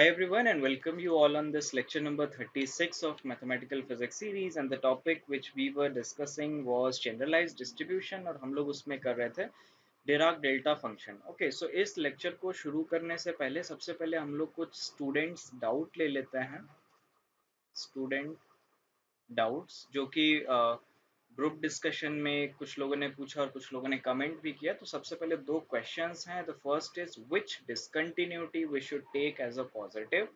everyone, and welcome you all on this lecture number 36 of Mathematical Physics series. And the topic which we were discussing was generalized distribution, और हम लोग उसमें कर रहे थे Dirac delta function. Okay, सो इस lecture को शुरू करने से पहले सबसे पहले हम लोग कुछ स्टूडेंट्स डाउट ले लेते हैं. स्टूडेंट डाउट्स जो कि ग्रुप डिस्कशन में कुछ लोगों ने पूछा और कुछ लोगों ने कमेंट भी किया. तो सबसे पहले दो क्वेश्चंस हैं. The first is which discontinuity we should take as a positive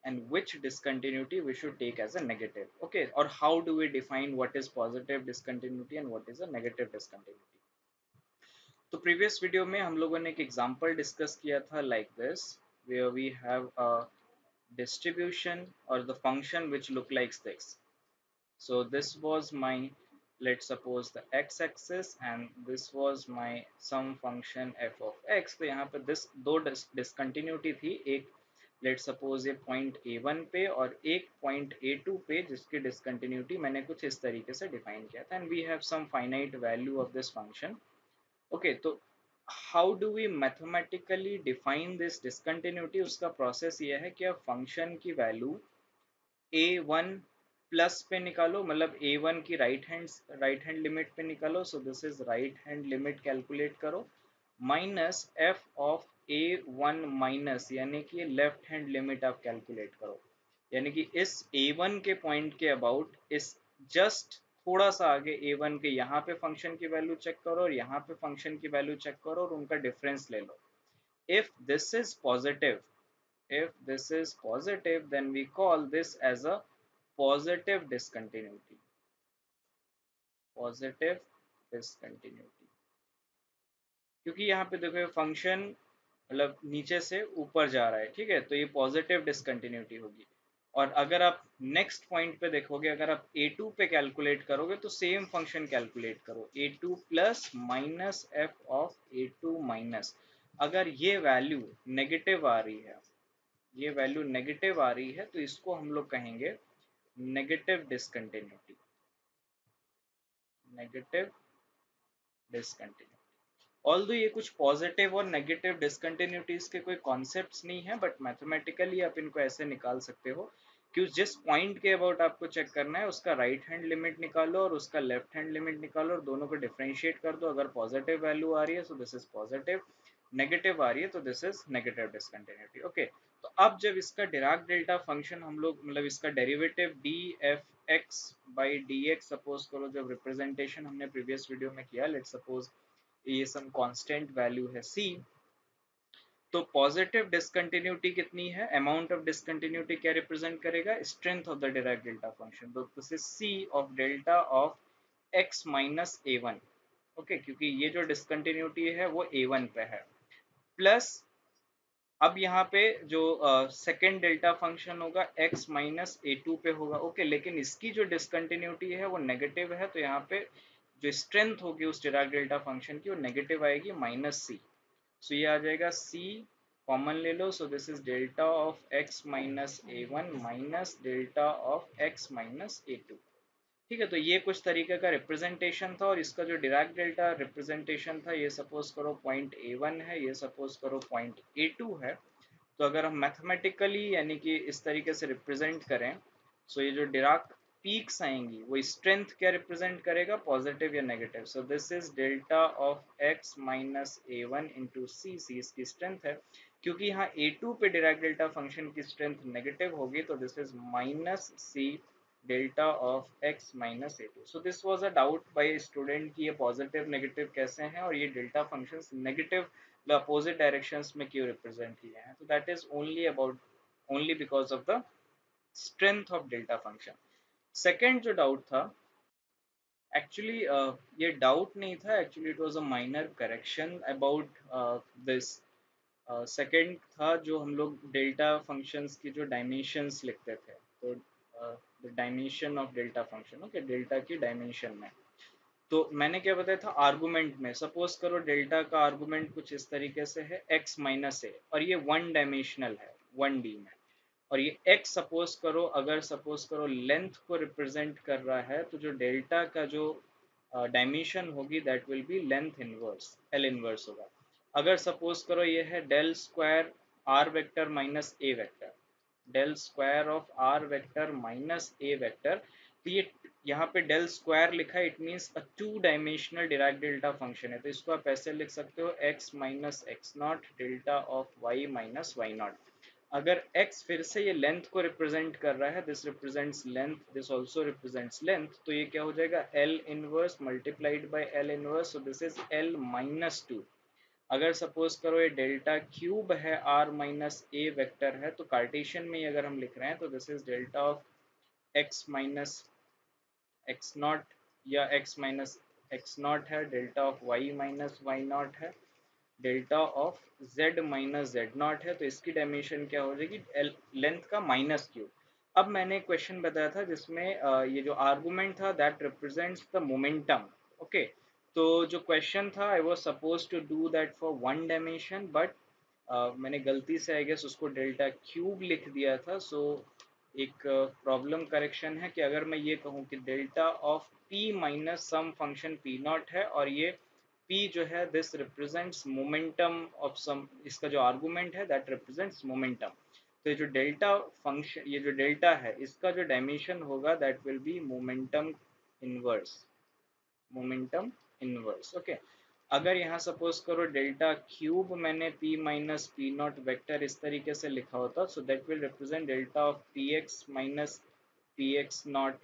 and which discontinuity we should take as a negative. Okay, or how do we define what is positive discontinuity and what is a negative discontinuity. तो previous video में हम लोगों ने एक example discuss किया था like this, where we have a distribution or the function which look like this. So this was my, let's suppose, the x-axis and this was my some function f of x. तो यहाँ पे this दो discontinuity थी, एक late suppose ये point A1 पे और एक पॉइंट A2 पे, जिसकी डिसकंटिन्यूटी मैंने कुछ इस तरीके से डिफाइन किया था. And we have some finite value of this function. Okay, तो how do we mathematically define this discontinuity. उसका प्रोसेस ये है कि आप फंक्शन की वैल्यू A1 प्लस पे निकालो, मतलब A1 की राइट हैंड लिमिट पे निकालो. So this is right hand limit calculate करो, minus F of A1 minus, यानी कि लेफ्ट हैंड लिमिट आप कैलकुलेट करो. यानी कि इस A1 के पॉइंट के अबाउट, इस जस्ट थोड़ा सा आगे A1 के यहाँ पे फंक्शन की वैल्यू चेक करो और यहाँ पे फंक्शन की वैल्यू चेक करो और उनका डिफरेंस ले लो. If this is positive, if this is positive, then we call this as a positive discontinuity. Positive discontinuity. क्योंकि यहाँ पे देखो फंक्शन मतलब नीचे से ऊपर जा रहा है, ठीक है, तो ये पॉजिटिव डिसकंटिन्यूटी होगी. और अगर आप नेक्स्ट पॉइंट पे देखोगे, अगर आप A2 पे कैलकुलेट करोगे तो सेम फंक्शन कैलकुलेट करो, A2 plus minus F of A2 minus. अगर ये वैल्यू नेगेटिव आ रही है, ये वैल्यू नेगेटिव आ रही है, तो इसको हम लोग कहेंगे negative discontinuity. Negative discontinuity. Although ये कुछ पॉजिटिव और नेगेटिव डिसकंटिन्यूटीज के कोई कॉन्सेप्ट्स नहीं है, बट मैथमेटिकली आप इनको ऐसे निकाल सकते हो कि जिस पॉइंट के अबाउट आपको चेक करना है उसका राइट हैंड लिमिट निकालो और उसका लेफ्ट हैंड लिमिट निकालो और दोनों को डिफरेंशिएट कर दो. अगर पॉजिटिव वैल्यू आ रही है तो दिस इज पॉजिटिव, नेगेटिव आ रही है तो this is negative discontinuity. Okay, तो अब जब इसका डिराक डेल्टा फंक्शन हम लोग, मतलब इसका derivative D F x by D x suppose करो, जब रिप्रेजेंटेशन हमने प्रीवियस वीडियो में किया, लेट सपोज ये सम कांस्टेंट वैल्यू है c. तो पॉजिटिव डिसकंटिन्यूटी कितनी है, अमाउंट ऑफ डिसकंटिन्यूटी क्या रिप्रेजेंट करेगा, strength of the Dirac delta function. तो this is c of delta of x minus a1. Okay, क्योंकि ये जो डिसकंटिन्यूटी है वो a1 पे है, प्लस अब यहाँ पे जो सेकेंड डेल्टा फंक्शन होगा x माइनस A2 पे होगा. ओके, लेकिन इसकी जो डिसकंटिन्यूटी है वो नेगेटिव है, तो यहाँ पे जो स्ट्रेंथ होगी उस डिराक डेल्टा फंक्शन की वो नेगेटिव आएगी, माइनस c. सो ये आ जाएगा c, कॉमन ले लो. So this is delta of x minus A1 minus delta of x minus A2. ठीक है, तो ये कुछ तरीके का रिप्रेजेंटेशन था. और इसका जो डिराक डेल्टा रिप्रेजेंटेशन था, ये सपोज करो पॉइंट A1 है, ये सपोज करो पॉइंट A2 है. तो अगर हम मैथमेटिकली यानी कि इस तरीके से रिप्रेजेंट करें, सो ये जो डिराक पीक्स आएंगी वो स्ट्रेंथ क्या रिप्रेजेंट करेगा, पॉजिटिव या negative. So this is delta of x minus A1 into C. C इसकी स्ट्रेंथ है, क्योंकि यहाँ A2 पे डिराक डेल्टा फंक्शन की स्ट्रेंथ नेगेटिव होगी, तो this is minus C delta of x minus A2. So this was a doubt by student कि ये पॉजिटिव नेगेटिव कैसे हैं और ये delta functions negative the opposite directions में क्यों रिप्रेजेंट किए हैं. तो that is only about, only because of the strength of delta function. Second जो डाउट था, एक्चुअली ये डाउट नहीं था, actually it was a minor correction about this. Second था जो हम लोग डेल्टा फंक्शंस की जो डायमेंशंस लिखते थे, तो the dimension of delta function. Okay, delta की डायमेंशन में, तो मैंने क्या बताया था आर्गुमेंट में, सपोज करो डेल्टा का आर्गुमेंट कुछ इस तरीके से है x माइनस ए, और ये वन डायमेंशनल है 1D में. और ये x सपोज करो, अगर सपोज करो लेंथ को रिप्रेजेंट कर रहा है, तो जो डेल्टा का जो डायमेंशन होगी that will be length inverse, L inverse होगा. अगर सपोज करो ये है del square r vector minus a vector, del square of r vector minus a vector. तो ये यहाँ पे डेल स्क्वायर लिखा है, it means a two dimensional Dirac delta function है, तो इसको आप ऐसे लिख सकते हो x minus x naught delta of y minus Y naught. अगर x फिर से ये लेंथ को रिप्रेजेंट कर रहा है, this represents length, this also represents length, तो ये क्या हो जाएगा L inverse multiplied by L inverse, so this is L minus two. अगर सपोज करो ये डेल्टा क्यूब है r माइनस ए वेक्टर है, तो कार्टेशियन में अगर हम लिख रहे हैं तो this is delta of x minus x naught, या x माइनस एक्स नॉट है, delta of y minus Y naught है, delta of z minus Z naught है, तो इसकी डायमेंशन क्या हो जाएगी लेंथ का माइनस क्यूब। अब मैंने क्वेश्चन बताया था जिसमें ये जो आर्गुमेंट था that represents the momentum. Okay, तो जो क्वेश्चन था I was suppose to do that for one dimension, but मैंने गलती से आई गेस उसको डेल्टा क्यूब लिख दिया था। सो एक प्रॉब्लम करेक्शन है कि अगर मैं ये कहूँ कि delta of p minus sum function p not है, और ये p जो है this represents momentum of some, इसका जो आर्गुमेंट है दैट रिप्रेजेंट्स मोमेंटम। तो ये जो डेल्टा फंक्शन, ये जो डेल्टा है इसका जो डायमेंशन होगा that will be momentum inverse, momentum inverse. Okay, अगर यहाँ सपोज करो डेल्टा क्यूब मैंने p minus p naught vector इस तरीके से लिखा होता, so that will represent delta of p x minus p x naught,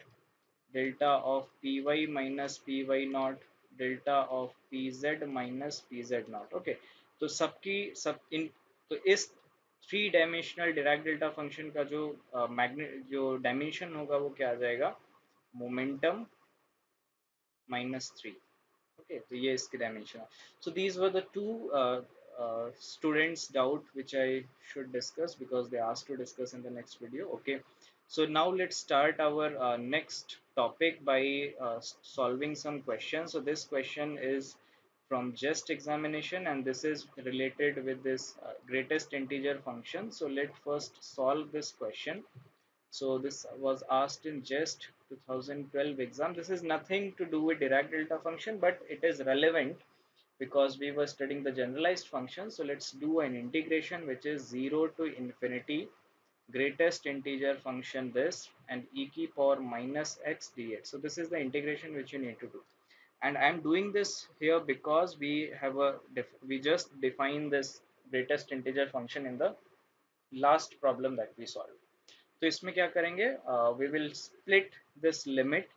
delta of p y minus p y naught, delta of p z minus p z naught. Okay, तो सबकी सब इन, तो इस three dimensional Dirac delta function का जो magnet जो dimension होगा वो क्या आ जाएगा, momentum minus three. Okay, so yes, dimension. So these were the two students' doubt which I should discuss because they asked to discuss in the next video. Okay, so now let's start our next topic by solving some questions. So this question is from just examination, and this is related with this greatest integer function. So let's first solve this question. So this was asked in JEST 2012 exam. This is nothing to do with Dirac delta function, but it is relevant because we were studying the generalized function. So let's do an integration which is 0 to infinity greatest integer function this and e की power minus x dx. So this is the integration which you need to do. And I'm doing this here because we have a we just define this greatest integer function in the last problem that we solved. तो इसमें क्या करेंगे, we will split this limit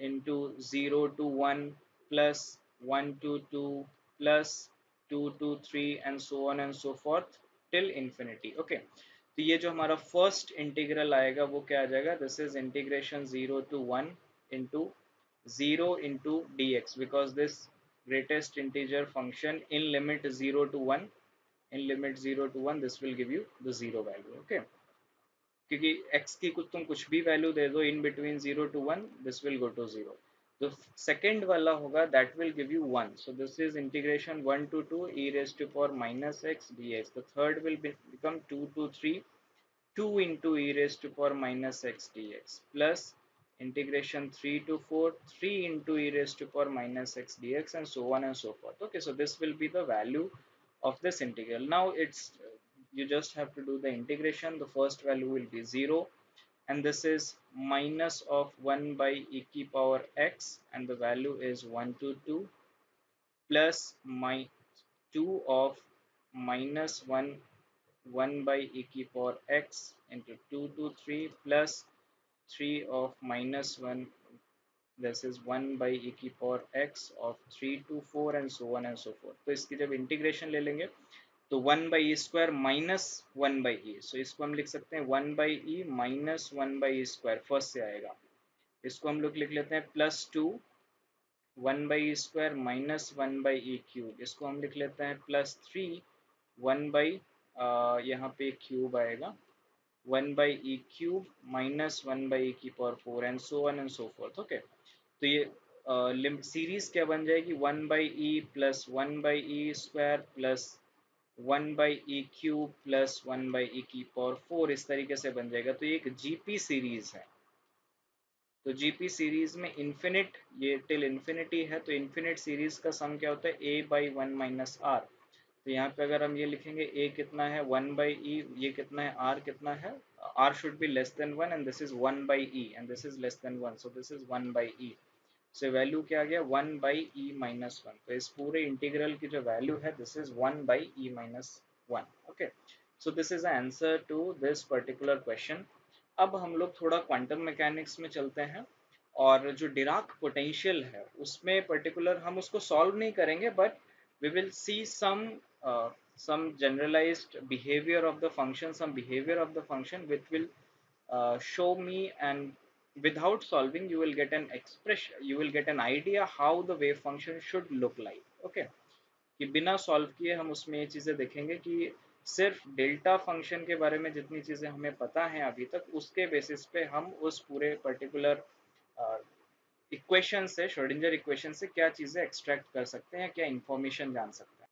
into 0 to 1 plus 1 to 2 plus 2 to 3 and so on and so forth till infinity. Okay, तो ये जो हमारा first integral आएगा वो क्या आ जाएगा, this is integration 0 to 1 into 0 into dx because this greatest integer function in limit 0 to 1, in limit 0 to 1 this will give you the zero value. Okay, क्योंकि x की कुछ तुम कुछ भी वैल्यू दे दो in between 0 to 1 this will go to 0। तो second वाला होगा that will give you 1, so this is integration 1 to 2 e raised to power minus x dx। the third will become 2 to 3 2 into e raised to power minus x dx plus integration 3 to 4 3 into e raised to power minus x dx and so on and so forth. Okay, so this will be the value of this integral. Now it's you just have to do the integration. The first value will be 0 and this is minus of 1 by e की power x and the value is 1 to 2 plus my 2 of minus 1 1 by e की power x into 2 to 3 plus 3 of minus 1, this is 1 by e की power x of 3 to 4 and so on and so forth. तो इसकी जब integration ले लेंगे तो 1 by e square minus 1 by e, सो इसको हम लिख सकते हैं 1 by e minus 1 by e square first से आएगा। इसको हम लोग लिख लेते हैं plus 2 1 by e square minus 1 by e cube, इसको हम लिख लेते हैं प्लस 3 1 by यहाँ पे क्यूब आएगा 1 by e cube minus 1 by e की power 4 and so on and so fourth. Okay, तो ये लिमिट सीरीज क्या बन जाएगी 1 by e plus 1 by e square plus 1 by e cube plus 1 by e की पावर 4 इस तरीके से बन जाएगा। तो ये एक जीपी सीरीज है। तो जीपी सीरीज में इन्फिनिट ये टिल इन्फिनिटी है, तो इन्फिनिट सीरीज का सम क्या होता है a बाई 1 माइनस आर। तो यहाँ पे अगर हम ये लिखेंगे a कितना है 1 बाई ई, ये कितना है r कितना है r should be less than 1 and this is 1 by e and this is less than 1, so this is 1 by e. so value क्या आ गया 1 by e minus 1, तो इस पूरे इंटीग्रल की जो वैल्यू है this is 1 by e minus 1. Okay, so this is answer to this particular question. अब हम लोग थोड़ा क्वांटम मैकेनिक्स में चलते हैं और जो डिराक पोटेंशियल है उसमें पर्टिकुलर हम उसको सॉल्व नहीं करेंगे but we will see some generalized behavior of the function, some behavior of the function which will show me, and without solving you will get an expression, you will get an idea how the wave function should look like. Okay, कि बिना solve किए हम उसमें ये चीज़ें देखेंगे कि सिर्फ डेल्टा फंक्शन के बारे में जितनी चीज़ें हमें पता हैं अभी तक उसके बेसिस पे हम उस पूरे पर्टिकुलर इक्वेशन से, श्रोडिंजर इक्वेशन से क्या चीज़ें एक्सट्रैक्ट कर सकते हैं, क्या इंफॉर्मेशन जान सकते हैं.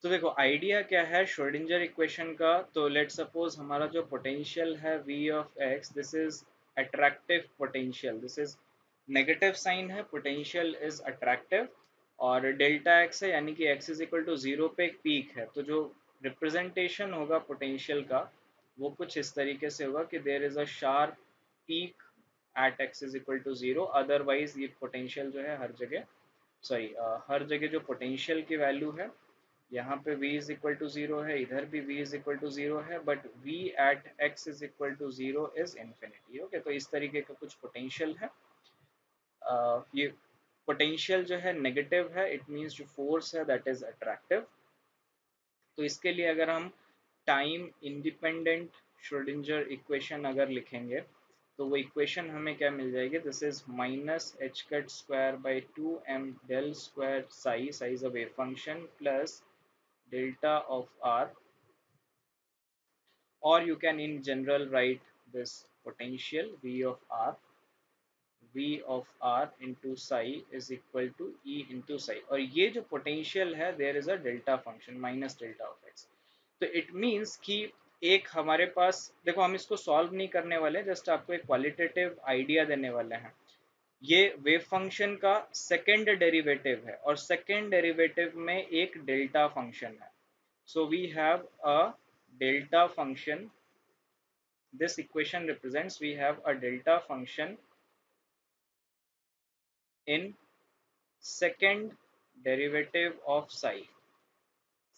तो देखो आइडिया क्या है श्रोडिंजर इक्वेशन का. तो लेट सपोज हमारा जो पोटेंशियल है v of x, this is attractive potential, this is negative sign है, पोटेंशियल इज अट्रैक्टिव और डेल्टा x है यानी कि x is equal to zero पे एक पीक है. तो जो रिप्रेजेंटेशन होगा पोटेंशियल का वो कुछ इस तरीके से होगा कि there is a sharp peak at x is equal to zero. Otherwise ये पोटेंशियल जो है हर जगह, सॉरी हर जगह जो पोटेंशियल की वैल्यू है यहाँ पे v is equal to zero है, इधर भी v is equal to zero है, but v at x is equal to zero is infinity. Okay, तो इस तरीके का कुछ पोटेंशियल है. ये पोटेंशियल जो है नेगेटिव है, इट मीन्स जो फोर्स है दैट इज अट्रैक्टिव. तो इसके लिए अगर हम टाइम इंडिपेंडेंट श्रोडिंजर इक्वेशन अगर लिखेंगे तो वो इक्वेशन हमें क्या मिल जाएगी, this is minus h cut square by two m del square psi, psi is a wave function, plus delta of r, or you can in general write this potential v of r into psi is equal to e into psi. और ये जो potential है there is a delta function minus delta of x. तो it means कि एक हमारे पास, देखो हम इसको सॉल्व नहीं करने वाले, जस्ट आपको एक क्वालिटेटिव आइडिया देने वाले हैं. ये वेव फंक्शन का सेकेंड डेरिवेटिव है और सेकेंड डेरिवेटिव में एक डेल्टा फंक्शन है. So we have a delta function. This equation represents we have a delta function in second derivative of psi.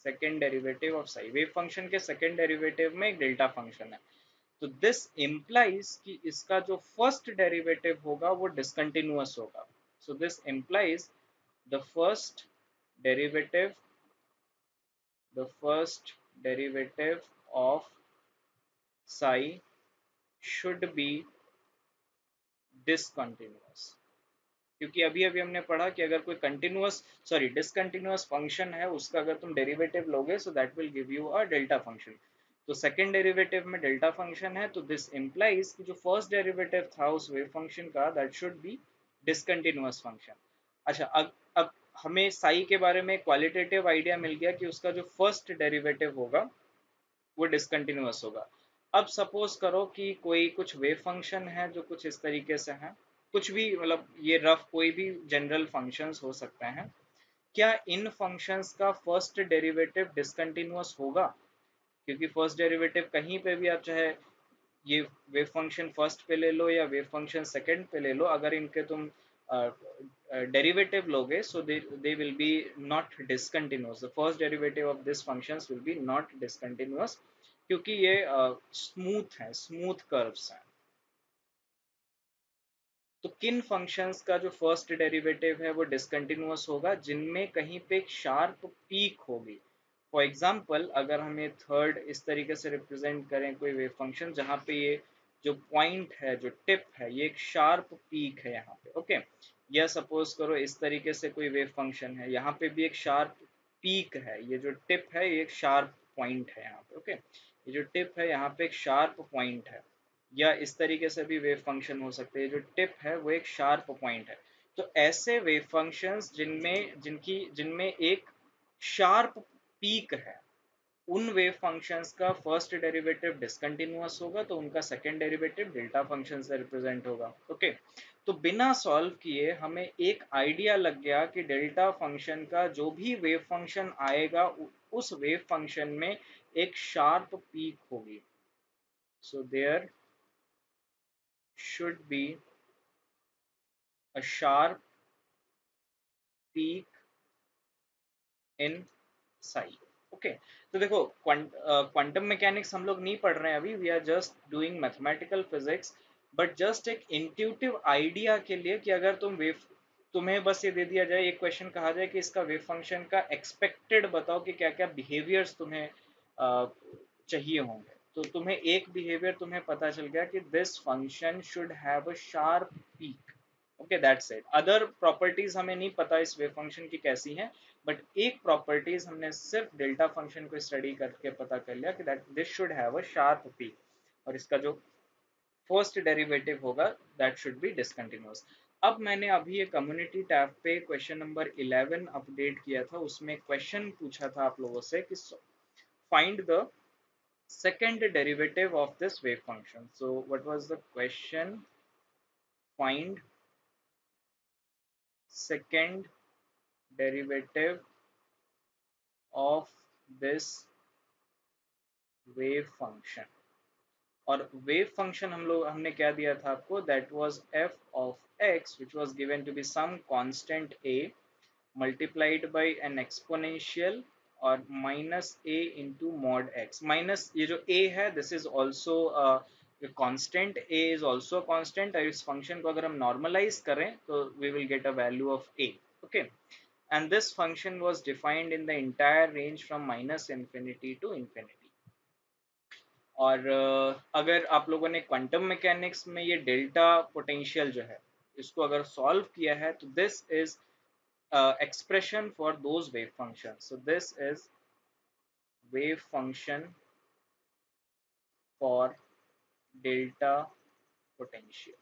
Second derivative of psi. Wave function के second derivative में एक delta function है. तो this implies कि इसका जो first derivative होगा वो discontinuous होगा. So this implies the derivative the first derivative of psi should be discontinuous. क्योंकि अभी अभी हमने पढ़ा कि अगर कोई कंटिन्यूअस, सॉरी डिसकंटिन्यूअस फंक्शन है उसका अगर तुम डेरिवेटिव लोगे सो that will give you a delta function. तो सेकंड डेरिवेटिव में डेल्टा फंक्शन है, तो दिस इंप्लाइज कि जो फर्स्ट डेरिवेटिव था उस वेव फंक्शन का that should B discontinuous function. अच्छा, अब हमें साई के बारे में क्वालिटेटिव आइडिया मिल गया कि उसका जो फर्स्ट डेरिवेटिव होगा वो डिसकंटिन्यूअस होगा. अब सपोज करो कि कोई कुछ वेव फंक्शन है जो कुछ इस तरीके से है, कुछ भी मतलब ये रफ कोई भी जनरल फंक्शंस हो सकते हैं. क्या इन फंक्शंस का फर्स्ट डेरिवेटिव डिसकंटिन्यूअस होगा? क्योंकि फर्स्ट डेरिवेटिव कहीं पे भी आप चाहे ये वेव फंक्शन फर्स्ट पे ले लो या वेव फंक्शन सेकंड पे ले लो, अगर इनके तुम डेरिवेटिव लोगे so they will be not discontinuous. The first derivative of this functions will be not discontinuous क्योंकि ये स्मूथ है, स्मूथ कर्व्स हैं. तो किन फंक्शंस का जो फर्स्ट डेरिवेटिव है वो डिसकंटिन्यूअस होगा? जिनमें कहीं पे एक शार्प पीक होगी. फॉर एग्जांपल अगर हमें थर्ड इस तरीके से रिप्रेजेंट करें कोई वेव फंक्शन जहाँ पे ये जो पॉइंट है, जो टिप है, ये एक शार्प पीक है यहाँ पे. ओके, या सपोज करो इस तरीके से कोई वेव फंक्शन है, यहाँ पे भी एक शार्प पीक है, ये जो टिप है ये एक शार्प पॉइंट है यहाँ पे. ओके, ये जो टिप है यहाँ पे एक शार्प पॉइंट है, या इस तरीके से भी वेव फंक्शन हो सकते हैं, जो टिप है वो एक शार्प पॉइंट है. तो ऐसे वेव फंक्शंस जिनमें एक शार्प पीक है, उन वेव फंक्शंस का फर्स्ट डेरिवेटिव डिसकंटिन्यूअस होगा, तो उनका सेकंड डेरिवेटिव डेल्टा फंक्शन से रिप्रेजेंट होगा. ओके, तो बिना सॉल्व किए हमें एक आइडिया लग गया कि डेल्टा फंक्शन का जो भी वेव फंक्शन आएगा उस वेव फंक्शन में एक शार्प पीक होगी. So there should be a sharp peak in Sai. Okay, तो देखो क्वांटम मैकेनिक्स हम लोग नहीं पढ़ रहे हैं अभी, we are just doing mathematical physics. But just एक इंट्यूटिव आइडिया के लिए कि अगर तुम्हें बस ये दे दिया जाए, एक क्वेश्चन कहा जाए कि इसका वेव फंक्शन का एक्सपेक्टेड बताओ कि क्या क्या बिहेवियर्स तुम्हें चाहिए होंगे, तो तुम्हें एक बिहेवियर तुम्हें पता चल गया कि this function should have a sharp peak. Okay, that's it. Other properties हमें नहीं पता इस वेव फंक्शन की कैसी हैं, बट एक प्रॉपर्टीज हमने सिर्फ डेल्टा फंक्शन को स्टडी करके पता कर लिया कि that this should have a sharp peak, और इसका जो फर्स्ट डेरिवेटिव होगा दैट शुड बी डिसकंटिन्यूअस. अब मैंने अभी ये कम्युनिटी टैब पे क्वेश्चन नंबर 11 अपडेट किया था, उसमें क्वेश्चन पूछा था आप लोगों से कि find the second derivative of this wave function. So what was the question? Find second derivative of this wave function. और वेव फंक्शन हमने क्या दिया था आपको, that was f of x which was given to be some constant a multiplied by an exponential और minus a into mod x. Minus ये जो a है this is also constant, a is also a constant, और इस function को अगर हम normalise करें तो we will get a value of a. Okay, and this function was defined in the entire range from minus infinity to infinity. और अगर आप लोगों ने क्वांटम मैकेनिक्स में ये डेल्टा पोटेंशियल जो है इसको अगर सॉल्व किया है, तो this is expression for those wave functions. So this is wave function for delta potential.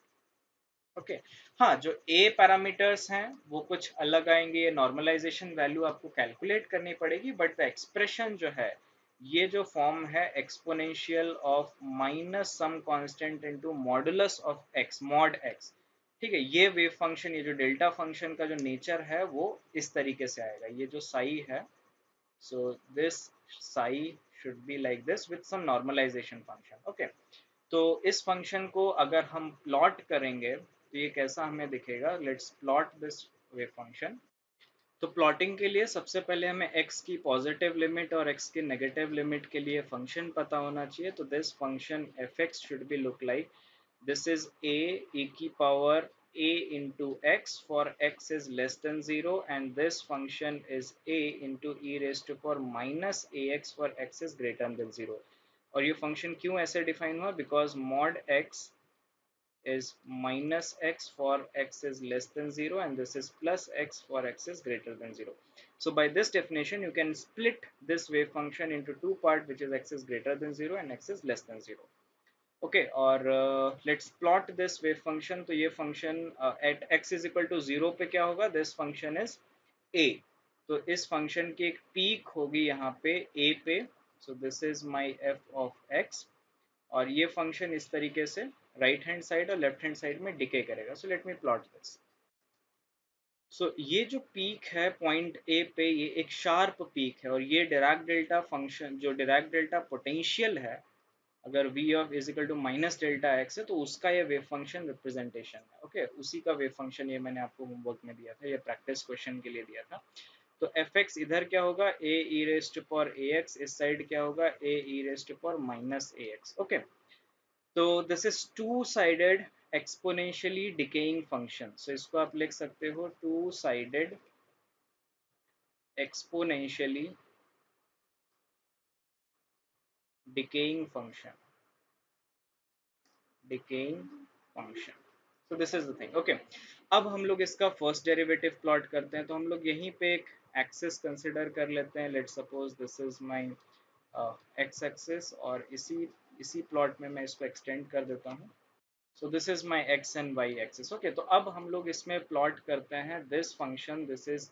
Okay, हाँ, जो ए पैरामीटर्स हैं वो कुछ अलग आएंगे, ये नॉर्मलाइजेशन वैल्यू आपको कैलकुलेट करनी पड़ेगी, बट द एक्सप्रेशन जो है ये जो फॉर्म है exponential of minus some constant into modulus of x mod x. ठीक है, ये वेव फंक्शन, ये जो डेल्टा फंक्शन का जो नेचर है वो इस तरीके से आएगा. ये जो साई है, so this psi should be like this with some normalisation function. Okay, तो इस फंक्शन को अगर हम प्लॉट करेंगे तो ये कैसा हमें दिखेगा. Let's plot this wave function. तो प्लॉटिंग के लिए सबसे पहले हमें x की पॉजिटिव लिमिट और x की नेगेटिव लिमिट के लिए फंक्शन पता होना चाहिए. तो this function fx should be look like this is a e की power a into x for x is less than 0, and this function is a into e raised to power minus ax for x is greater than 0. और ये function क्यों ऐसे define हुआ, because mod x is minus x for x is less than 0, and this is plus x for x is greater than 0. So by this definition you can split this wave function into two parts, which is x is greater than 0 and x is less than 0. Okay, और let's plot this wave function. तो ये function at x is equal to 0 पे क्या होगा, this function is a. तो इस function की एक पीक होगी यहाँ पे a पे. So this is my f of x, और ये फंक्शन इस तरीके से राइट हैंड साइड और लेफ्ट हैंड साइड में डिके करेगा. So let me plot this. So ये जो पीक है पॉइंट ए पे, ये एक शार्प पीक है, और ये डिराक डेल्टा फंक्शन, जो डिराक डेल्टा पोटेंशियल है, अगर v of is equal to minus delta x है तो उसका ये वेव फंक्शन रिप्रेजेंटेशन है. ओके, उसी का वेव फंक्शन ये मैंने आपको होमवर्क में दिया था, ये प्रैक्टिस क्वेश्चन के लिए दिया था. तो एफ एक्स इधर क्या होगा, ए ई रेस्ट पर ए एक्स, इस साइड क्या होगा, ए ई रेस्ट पर माइनस ए एक्स. ओके, तो this is two sided exponentially decaying function. So इसको आप लिख सकते हो two sided exponentially decaying function, decaying function. so this is the thing. okay, अब हम लोग इसका फर्स्ट डेरिवेटिव प्लॉट करते हैं. तो हम लोग यहीं पे एक एक्सिस कंसिडर कर लेते हैं. Let's suppose this is my x axis, और इसी प्लॉट में मैं इसको एक्सटेंड कर देता हूँ. So this is my X and Y axis. Okay, तो अब हम लोग इसमें प्लॉट करते हैं this function, this is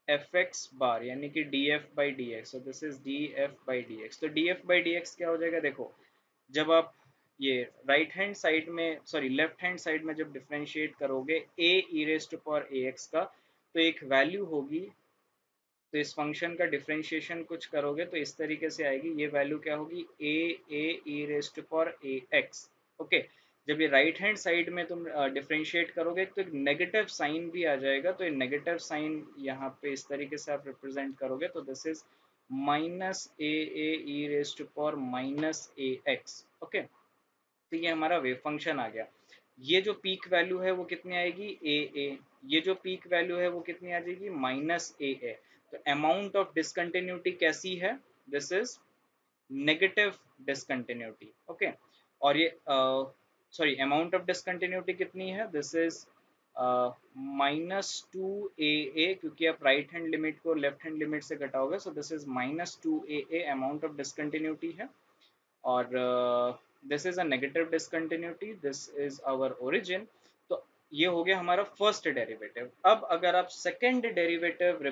F X bar, यानी कि D F by D X. So this is D F by D X. तो D F by D X क्या हो जाएगा, देखो जब आप ये राइट हैंड साइड में, सॉरी लेफ्ट हैंड साइड में जब डिफरेंशिएट करोगे A E rest power A x का, तो एक वैल्यू होगी, तो इस फंक्शन का डिफरेंशिएशन कुछ करोगे तो इस तरीके से आएगी, ये वैल्यू क्या होगी, A E raised to power A x. Okay, जब ये राइट हैंड साइड में तुम डिफरेंशिएट करोगे तो एक नेगेटिव साइन भी आ जाएगा, तो ये नेगेटिव साइन यहाँ पे इस तरीके से आप रिप्रेजेंट करोगे, तो this is minus a E raised to power minus A x. Okay, तो ये हमारा वेव फंक्शन आ गया। ये जो पीक वैल्यू है वो कितनी आएगी, ए, ये जो पीक वैल्यू है वो कितनी आ जाएगी, माइनस ए। तो अमाउंट ऑफ डिसकंटिन्यूटी कैसी है, this is negative discontinuity. Okay, और ये सॉरी, अमाउंट ऑफ डिसकंटिन्यूटी कितनी है, दिस इज -2 a, क्योंकि आप राइट हैंड लिमिट को लेफ्ट हैंड लिमिट से घटाओगे, so this is -2 a amount of discontinuity है। और this is a negative discontinuity, this is our origin. तो ये हो गया हमारा फर्स्ट डेरिवेटिव। अब अगर आप सेकंड डेरिवेटिव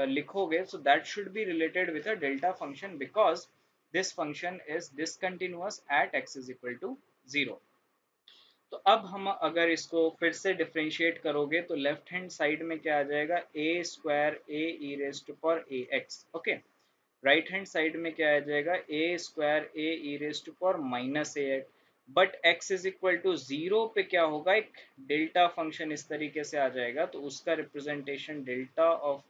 लिखोगे, so that should be related with a delta function, because this function is discontinuous at x is equal to 0। तो अब हम अगर इसको फिर से डिफरेंशिएट करोगे तो लेफ्ट हैंड साइड में क्या आ जाएगा, A square A E raised पर A x. Okay, right hand side में क्या आ जाएगा, A square A E raised पर minus A X. But X is equal to 0 पे क्या होगा, एक डेल्टा फंक्शन इस तरीके से आ जाएगा, तो उसका रिप्रेजेंटेशन डेल्टा ऑफ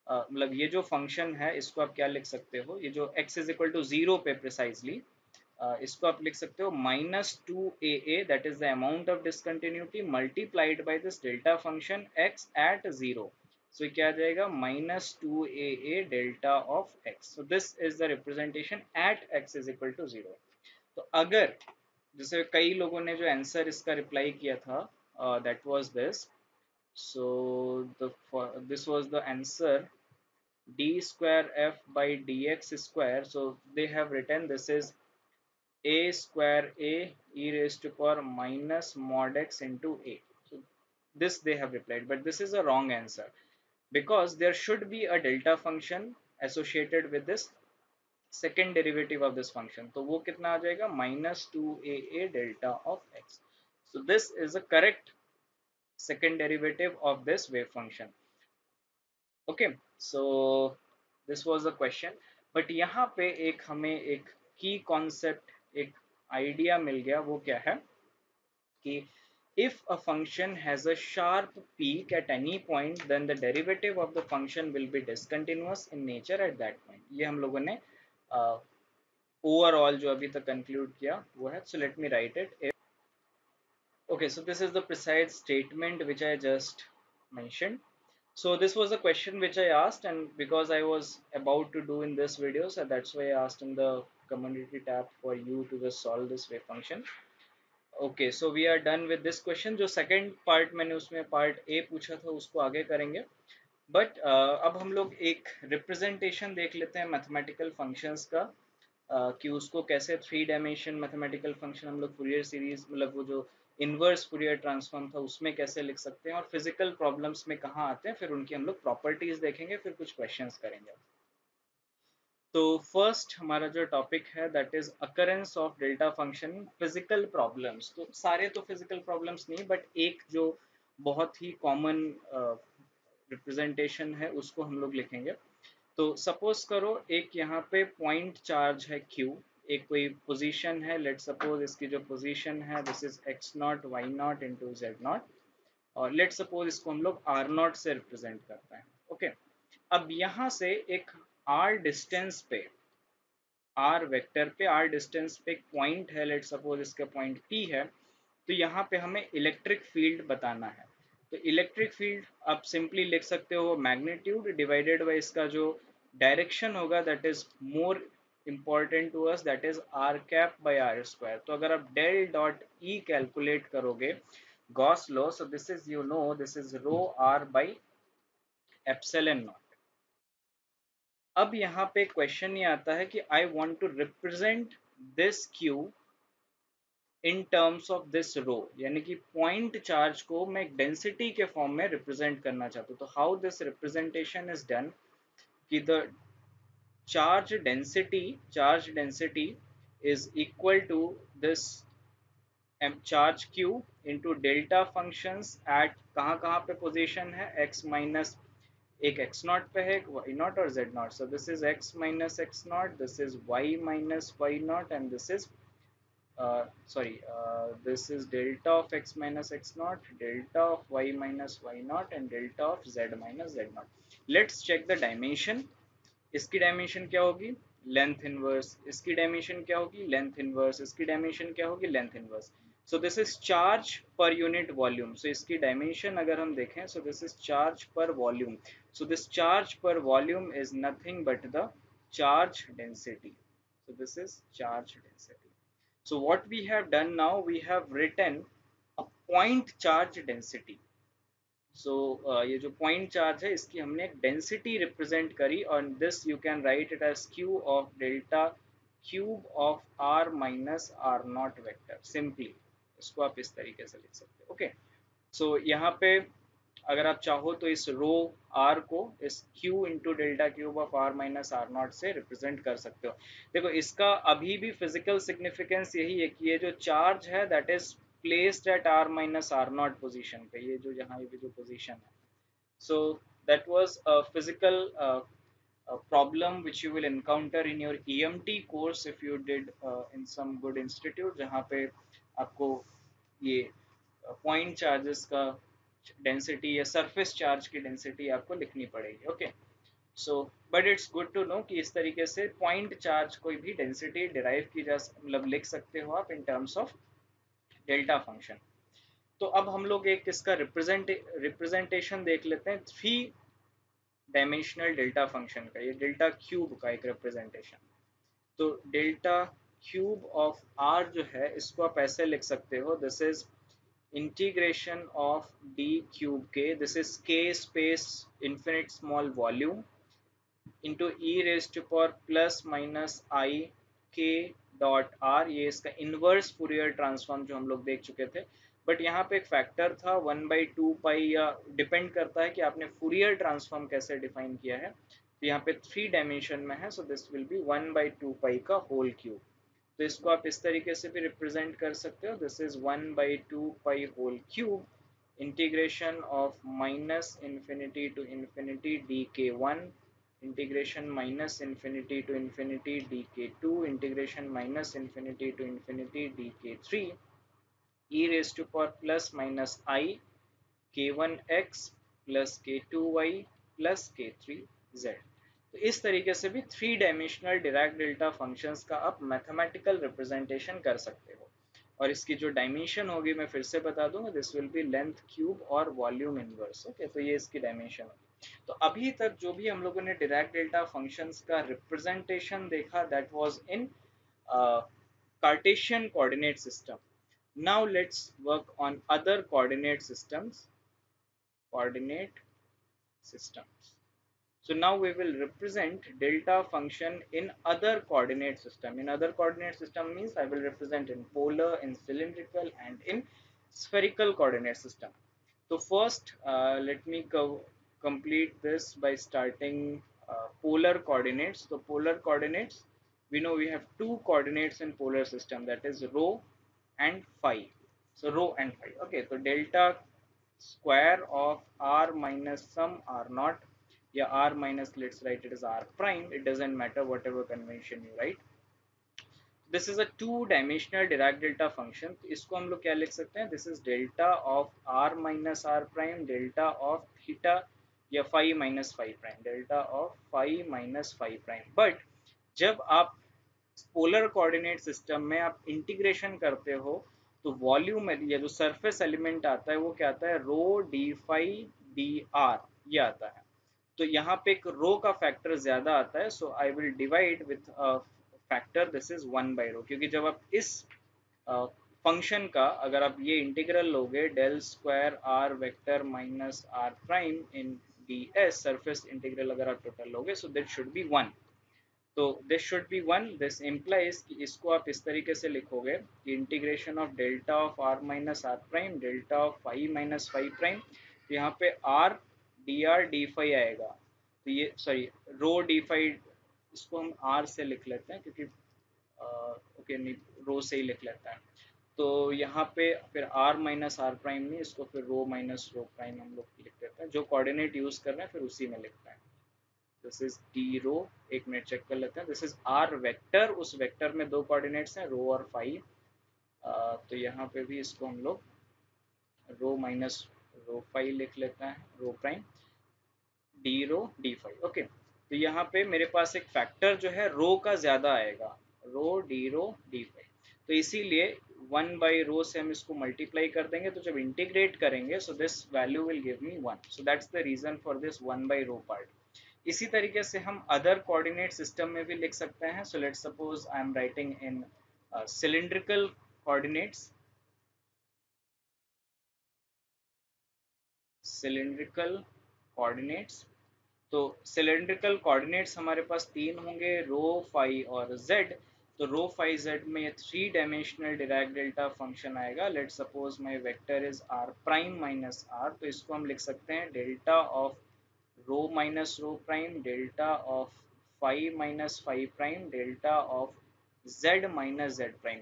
मतलब ये जो फंक्शन है इसको आप क्या लिख सकते हो, ये जो x इज इक्वल टू 0 पे प्रिसाइजली, इसको आप लिख सकते हो -2 a, that is the amount of discontinuity multiplied by this delta function x at 0। So क्या आ जाएगा, -2 a delta of x। So this is the representation at x is equal to 0। तो अगर जैसे कई लोगों ने जो आंसर इसका रिप्लाई किया था, that was this, so this was the answer, d square f by dx square. So they have written this is a square a e raised to power minus mod x into a. So this they have replied, but this is a wrong answer, because there should be a delta function associated with this second derivative of this function. तो वो कितना आ जाएगा, -2a delta of x. So this is a correct second derivative of this wave function. Okay, so this was the question. But यहाँ पे एक हमें एक की कॉन्सेप्ट, एक आइडिया मिल गया, वो क्या है कि if a function has a sharp peak at any point, then the derivative of the function will be discontinuous in nature at that point। ये हम लोगों ने ओवरऑल जो अभी तक कंक्लूड किया वो है। सो let me right it. Okay, so this is the precise statement which I just mentioned. So this was a question which I asked, and because I was about to do in this video, so that's why I asked in the community tab for you to just solve this wave function. Okay, so we are done with this question. जो second part मैंने उसमें part A पूछा था उसको आगे करेंगे। But अब हम लोग एक रिप्रेजेंटेशन देख लेते हैं मैथमेटिकल फंक्शंस का, कि उसको कैसे थ्री डायमेंशन मैथमेटिकल फंक्शन हम लोग फूरियर सीरीज, मतलब वो जो इनवर्स फूरियर ट्रांसफॉर्म था उसमें कैसे लिख सकते हैं, और फिजिकल प्रॉब्लम्स में कहाँ आते हैं, फिर उनकी हम लोग प्रॉपर्टीज देखेंगे, फिर कुछ क्वेश्चंस करेंगे। तो फर्स्ट हमारा जो टॉपिक है that is occurrence of delta function physical problems. तो सारे तो फिजिकल प्रॉब्लम्स नहीं, बट एक जो बहुत ही कॉमन रिप्रेजेंटेशन है उसको हम लोग लिखेंगे। तो सपोज करो एक यहाँ पे पॉइंट चार्ज है Q, एक कोई पोजीशन है, लेट सपोज इसकी जो पोजीशन है this is x naught y naught into z naught, और लेट सपोज इसको हम लोग r नॉट से रिप्रेजेंट करते हैं। ओके, अब यहाँ से एक r डिस्टेंस पे, r वेक्टर पे r डिस्टेंस पे एक पॉइंट है, लेट सपोज इसका पॉइंट P है, तो यहाँ पे हमें इलेक्ट्रिक फील्ड बताना है। तो इलेक्ट्रिक फील्ड आप सिंपली लिख सकते हो मैग्नीट्यूड डिवाइडेड बाय इसका जो डायरेक्शन होगा, that is more important to us, that is R cap by R square. तो अगर आप डेल डॉट ई कैलकुलेट करोगे Gauss law, so this is you know this is rho R by epsilon naught. अब यहाँ पे question ये आता है कि I want to represent this Q in terms of this rho, यानी कि पॉइंट चार्ज को मैं एक डेंसिटी के फॉर्म में रिप्रेजेंट करना चाहता हूँ। तो how this representation is done, कि the charge density is equal to this charge q into delta functions at कहाँ कहाँ पे पोजीशन है, x माइनस एक x नॉट पे है, एक y नॉट और z naught. So this is x minus x naught, this is y minus y naught, and this is this is delta of x minus x naught, delta of y minus y naught, and delta of z minus z naught. Let's check the dimension. इसकी dimension क्या होगी? Length inverse. इसकी dimension क्या होगी? Length inverse. इसकी dimension क्या होगी? Length inverse. So this is charge per unit volume. So इसकी डायमेंशन अगर हम देखें, so this is charge per volume. So this charge per volume is nothing but the charge density. So this is charge density. So what we have done now, we have written a point charge density. सो ये जो point charge है इसकी हमने एक density represent करी, और this you can write it as q of delta cube of are minus r naught vector. Simply इसको आप इस तरीके से लिख सकते हो. ओके, सो यहाँ पे अगर आप चाहो तो इस रो आर को इस q into delta cube of are minus r naught से रिप्रेजेंट कर सकते हो. देखो इसका अभी भी फिजिकल सिग्निफिकेंस यही है कि ये जो चार्ज है that is placed at r minus r naught position पे, ये जो यहाँ ये जो पोजिशन है. So that was a physical problem which you will encounter in your EMT course if you did in some good institute, जहाँ पे आपको ये पॉइंट चार्जेस का डेंसिटी या सरफेस चार्ज की डेंसिटी आपको लिखनी पड़ेगी. Okay, so but it's good to know कि इस तरीके से पॉइंट चार्ज कोई भी डेंसिटी डिराइव की जा मतलब लिख सकते हो आप इन टर्म्स ऑफ डेल्टा फंक्शन. तो अब हम लोग एक इसका रिप्रेजेंटेशन देख लेते हैं थ्री डायमेंशनल डेल्टा फंक्शन का, ये डेल्टा क्यूब का एक रिप्रेजेंटेशन. तो डेल्टा क्यूब ऑफ आर जो है इसको आप ऐसे लिख सकते हो, this is integration of d cube k, this is k space infinite small volume into e raised to power plus minus I k dot r. ये इसका इनवर्स फूरियर ट्रांसफॉर्म जो हम लोग देख चुके थे, बट यहाँ पे एक फैक्टर था 1/2 पाई, या डिपेंड करता है कि आपने फूरियर ट्रांसफॉर्म कैसे डिफाइन किया है. तो यहाँ पे 3 डायमेंशन में है, सो दिस विल बी 1/2 पाई का होल क्यूब. तो इसको आप इस तरीके से भी रिप्रेजेंट कर सकते हो, this is 1/2 pi whole cube integration of minus infinity to infinity D K one, integration minus infinity to infinity D K two, integration minus infinity to infinity D K three, e raised to power plus minus I k1x plus k2y plus k3z. तो इस तरीके से भी three dimensional Dirac delta functions का आप mathematical representation कर सकते हो. और इसकी जो डायमेंशन होगी मैं फिर से बता दूंगा, this will be length cube और वॉल्यूम इनवर्स. ओके, तो ये इसकी डायमेंशन होगी. तो अभी तक जो भी हम लोगों ने डिराक डेल्टा फंक्शंस का रिप्रेजेंटेशन देखा that was in Cartesian coordinate system. Now let's work on other coordinate systems. So now we will represent delta function in other coordinate system. In other coordinate system means I will represent in polar, in cylindrical, and in spherical coordinate system. So first, let me complete this by starting polar coordinates. So polar coordinates, we know we have two coordinates in polar system, that is rho and phi. So rho and phi. Okay, so delta square of r minus some r naught, या r minus, let's write it as r prime, it doesn't matter whatever convention you write. This is a two dimensional Dirac delta function. तो इसको हम लोग क्या लिख सकते हैं, this is delta of are minus are prime, delta of theta या phi minus phi prime, delta of phi minus phi prime. But जब आप पोलर कोऑर्डिनेट सिस्टम में आप इंटीग्रेशन करते हो तो वॉल्यूम या जो सरफेस एलिमेंट आता है वो क्या आता है, rho D phi D R, ये आता है. तो यहाँ पे एक रो का फैक्टर ज्यादा आता है, so I will divide with factor, this is 1/रो. क्योंकि जब आप इस फंक्शन का अगर आप ये इंटीग्रल लोगे, del square r vector minus are prime in d s surface integral अगर आप टोटल लोगे, सो दैट शुड बी 1. तो this should be 1. This implies कि इसको आप इस तरीके से लिखोगे कि integration of delta of are minus are prime, delta of phi minus phi prime. तो यहाँ पे आर डी फाई आएगा, तो ये सॉरी रो डी फाई, इसको हम आर से लिख लेते हैं क्योंकि ओके नहीं रो से ही लिख लेते हैं. तो यहाँ पे फिर r माइनस आर प्राइम नहीं, इसको फिर रो माइनस रो प्राइम हम लोग लिख देते हैं, जो कोऑर्डिनेट यूज कर रहे हैं फिर उसी में लिखते हैं। दिस इज डी रो, एक मिनट चेक कर लेते हैं। दिस इज आर वेक्टर, उस वेक्टर में दो कोऑर्डिनेट्स हैं रो और फाई। तो यहाँ पे भी इसको हम लोग रो माइनस रो फाई लिख लेते हैं, रो prime D rho D phi. Okay, तो यहाँ पे मेरे पास एक फैक्टर जो है रो का ज्यादा आएगा, रो डी फाई। तो इसीलिए 1/रो से हम इसको मल्टीप्लाई कर देंगे, तो जब इंटीग्रेट करेंगे so this value will give me 1। So that's the reason for this 1/रो पार्ट। इसी तरीके से हम अदर कोऑर्डिनेट सिस्टम में भी लिख सकते हैं। So let's suppose I am writing in cylindrical coordinates, cylindrical coordinates. तो सिलेंड्रिकल कोऑर्डिनेट्स हमारे पास तीन होंगे, रो फाई और जेड। तो रो फाई जेड में ये three dimensional Dirac delta function आएगा। Let suppose my vector is R prime minus R, तो इसको हम लिख सकते हैं delta of rho minus rho prime, delta of phi minus phi prime, delta of Z minus Z prime.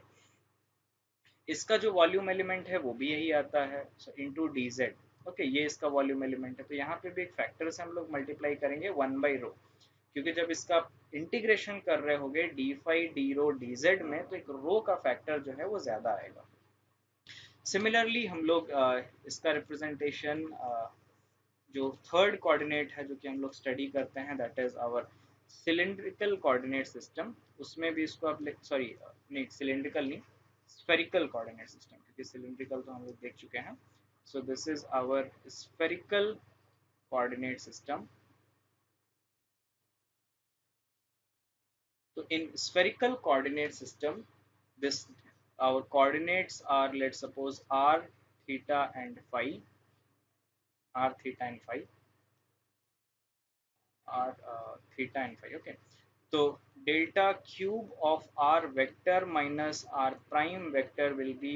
इसका जो volume element है वो भी यही आता है, so into D Z. Okay, ये इसका वॉल्यूम एलिमेंट है। तो यहाँ पे भी एक फैक्टर से हम लोग मल्टीप्लाई करेंगे 1/रो, क्योंकि जब इसका इंटीग्रेशन कर रहे होगे D phi D rho D Z में, तो एक रो का फैक्टर जो है वो ज्यादा आएगा। सिमिलरली हम लोग इसका रिप्रेजेंटेशन जो थर्ड कोऑर्डिनेट है जो कि हम लोग स्टडी करते हैं, that is our cylindrical coordinate system, उसमें भी इसको आप सॉरी नहीं सिलिंड्रिकल नहीं, स्फेरिकल कोऑर्डिनेट सिस्टम, क्योंकि सिलिंड्रिकल तो हम लोग देख चुके हैं। So this is our spherical coordinate system. So in spherical coordinate system, this our coordinates are, let's suppose r, theta and phi, r, theta and phi, r, theta and phi. Okay. So delta cube of r vector minus r prime vector will be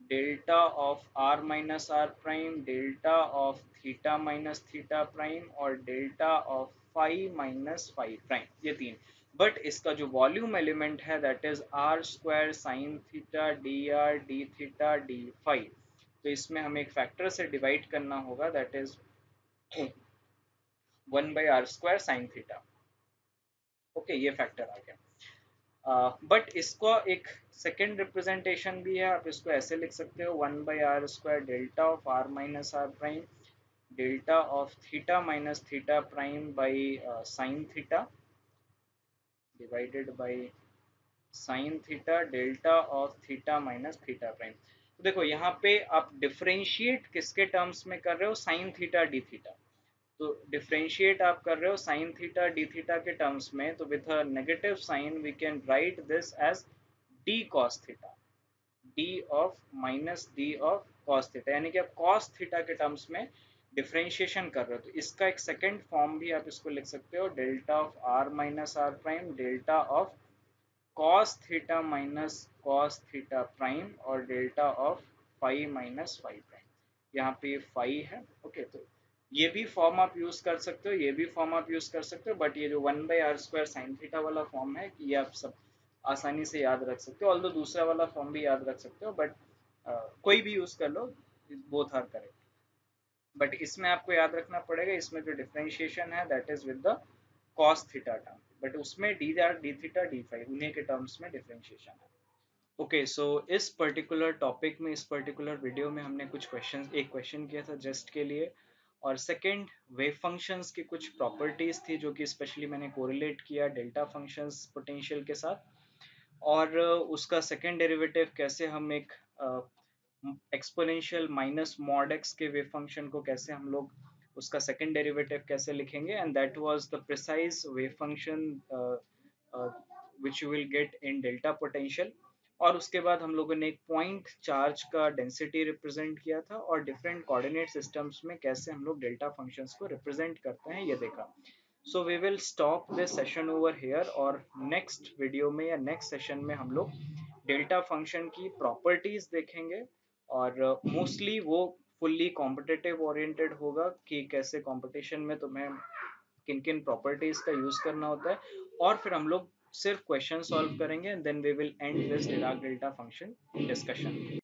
delta of r minus r prime, delta of theta minus theta prime और delta of phi minus phi prime, ये तीन। But इसका जो volume element है that is r square sine theta d r d theta d phi. तो इसमें हमें एक फैक्टर से डिवाइड करना होगा, that is 1/r square sine theta. Okay, ये फैक्टर आ गया। बट इसको एक सेकेंड रिप्रेजेंटेशन भी है, आप इसको ऐसे लिख सकते हो 1/r square delta of r minus r prime, delta of theta minus theta prime by sine theta divided by sine theta delta of theta minus theta prime. तो देखो यहाँ पे आप डिफरेंशिएट किसके टर्म्स में कर रहे हो, साइन थीटा डी थीटा। तो डिफरेंशिएट आप कर रहे हो साइन थीटा डी थीटा के टर्म्स में, तो with a negative sign we can write this as d cos theta, d of minus d of cos theta, यानी कि आप कॉस थीटा के टर्म्स में डिफरेंशिएशन कर रहे हो। तो इसका एक सेकेंड फॉर्म भी आप इसको लिख सकते हो, delta of are minus are prime, delta of cos theta minus cos theta prime और delta of phi minus phi prime. यहाँ पे फाई है। ओके, तो ये भी फॉर्म आप यूज कर सकते हो, ये भी फॉर्म आप यूज कर सकते हो, बट ये जो 1/r स्क्वायर साइन थीटा वाला फॉर्म है ये आप सब आसानी से याद रख सकते हो। ऑल्दो दूसरा वाला फॉर्म भी याद रख सकते हो, बट कोई भी यूज कर लो, बोथ आर करेक्ट। बट इसमें आपको याद रखना पड़ेगा, इसमें जो डिफरेंशिएशन है that is with the cos theta term, but उसमें d r d theta d phi उन्हीं के टर्म्स में डिफरेंशिएशन है। ओके, सो इस पर्टिकुलर टॉपिक में, इस पर्टिकुलर वीडियो में हमने कुछ क्वेश्चन, एक क्वेश्चन किया था जस्ट के लिए, और सेकंड वेव फंक्शंस की कुछ प्रॉपर्टीज थी जो कि स्पेशली मैंने कोरिलेट किया डेल्टा फंक्शंस पोटेंशियल के साथ, और उसका सेकंड डेरिवेटिव कैसे हम एक एक्सपोनेंशियल माइनस मॉड एक्स के वेव फंक्शन को कैसे हम लोग उसका सेकंड डेरिवेटिव कैसे लिखेंगे, and that was the precise wave function which you will get in delta potential. और उसके बाद हम लोगों ने एक पॉइंट चार्ज का डेंसिटी रिप्रेजेंट किया था, और डिफरेंट कोऑर्डिनेट सिस्टम्स में कैसे हम लोग डेल्टा फंक्शंस को रिप्रेजेंट करते हैं ये देखा। So we will stop this session over here, और नेक्स्ट वीडियो में या नेक्स्ट सेशन में हम लोग डेल्टा फंक्शन की प्रॉपर्टीज देखेंगे, और मोस्टली वो फुल्ली कॉम्पिटिटिव ओरिएंटेड होगा कि कैसे कंपटीशन में तुम्हें किन किन प्रॉपर्टीज का यूज करना होता है, और फिर हम लोग सिर्फ क्वेश्चन सॉल्व करेंगे, and then we will end this Dirac delta function discussion.